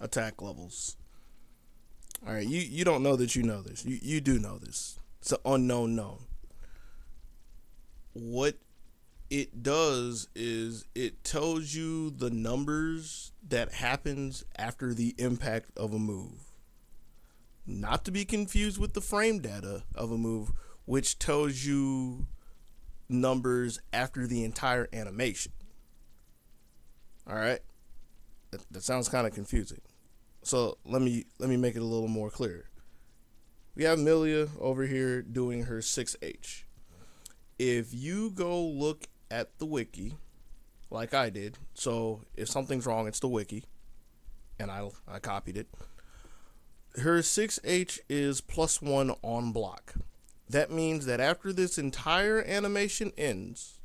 attack levels. All right, you don't know that you know this. You do know this. It's an unknown known. What it does is it tells you the numbers that happens after the impact of a move. Not to be confused with the frame data of a move, which tells you numbers after the entire animation. All right, that sounds kind of confusing. So let me make it a little more clear. We have Millia over here doing her 6H. If you go look at the wiki, like I did, so if something's wrong, it's the wiki, and I copied it. Her 6H is +1 on block. That means that after this entire animation ends,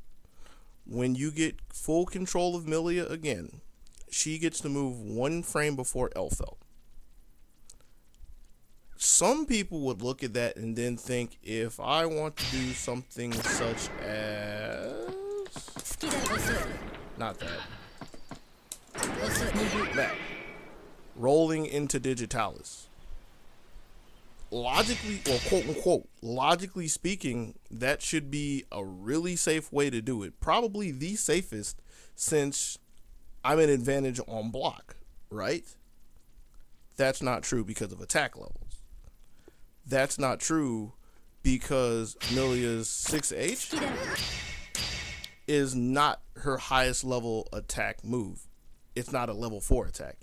when you get full control of Millia again, she gets to move 1 frame before Elphelt. Some people would look at that and then think, if I want to do something such as... not that. That. Rolling into Digitalis. Logically, or quote unquote, logically speaking, that should be a really safe way to do it. Probably the safest, since I'm an advantage on block, right? That's not true because of attack levels. That's not true because Millia's 6H is not her highest level attack move. It's not a level 4 attack.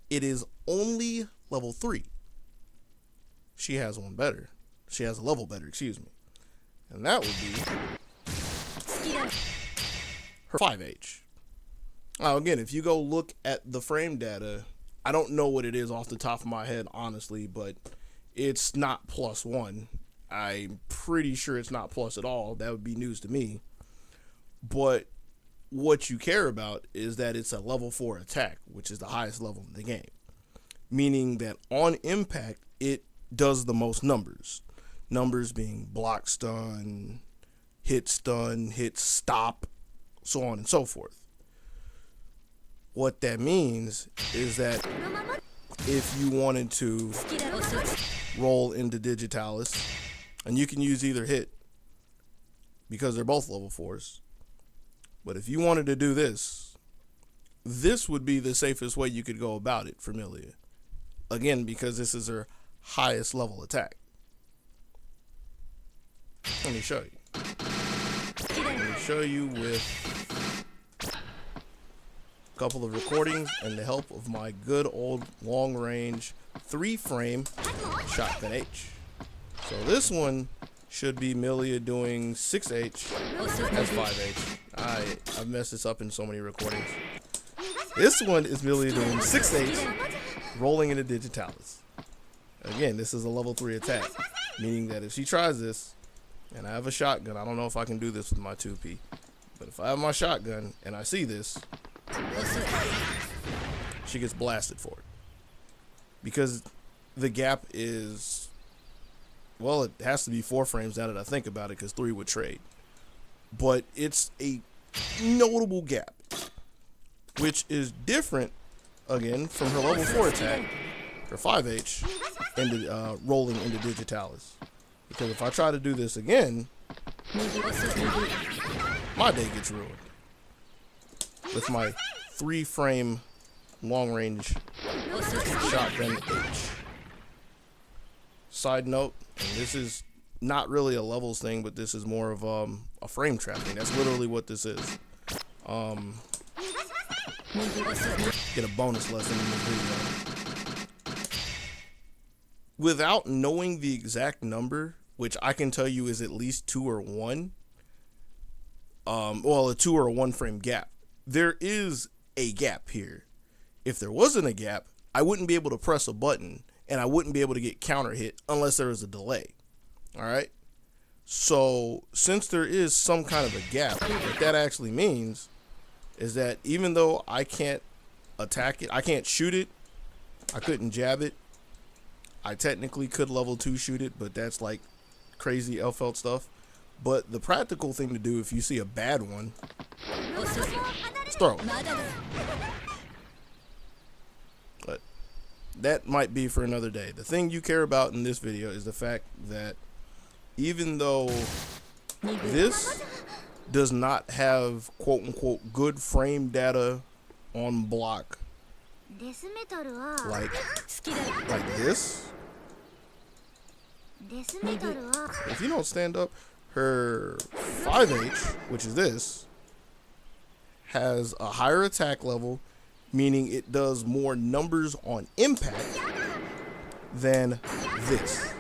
It is only level 3. She has one better. She has a level better, excuse me. And that would be her 5H. Now, again, if you go look at the frame data, I don't know what it is off the top of my head, honestly, but it's not +1. I'm pretty sure it's not plus at all. That would be news to me. But what you care about is that it's a level 4 attack, which is the highest level in the game. Meaning that on impact, it does the most numbers. Numbers being block stun, hit stop, so on and so forth. What that means is that if you wanted to roll into Digitalis, and you can use either hit because they're both level 4s, but if you wanted to do this, this would be the safest way you could go about it for Millia. Again, because this is her highest level attack. Let me show you. Let me show you with a couple of recordings and the help of my good old long range 3-frame shotgun H. So this one should be Millia doing 6H as 5H. I've messed this up in so many recordings. This one is Millia doing 6H, rolling into Digitalis. Again, this is a level 3 attack, meaning that if she tries this, and I have a shotgun, I don't know if I can do this with my 2P, but if I have my shotgun and I see this, she gets blasted for it. Because the gap is, well, it has to be 4 frames now that I think about it, because 3 would trade. But it's a notable gap, which is different, again, from her level 4 attack, her 5H, into rolling into Digitalis. Because if I try to do this again, my day gets ruined with my 3-frame long-range shotgun H. Side note, and this is not really a levels thing, but this is more of a frame trap thing. That's literally what this is. Get a bonus lesson in this video. Without knowing the exact number, which I can tell you is at least 2 or 1, well, a 2 or a 1 frame gap. There is a gap here. If there wasn't a gap, I wouldn't be able to press a button and I wouldn't be able to get counter hit unless there was a delay. All right. So since there is some kind of a gap, what that actually means is that even though I can't attack it, I can't shoot it, I couldn't jab it, I technically could level 2 shoot it, but that's like crazy Elphelt stuff. But the practical thing to do if you see a bad one is throw it. But that might be for another day. The thing you care about in this video is the fact that even though this does not have quote unquote good frame data on block like this, if you don't stand up, her 5H, which is this, has a higher attack level, meaning it does more numbers on impact than this.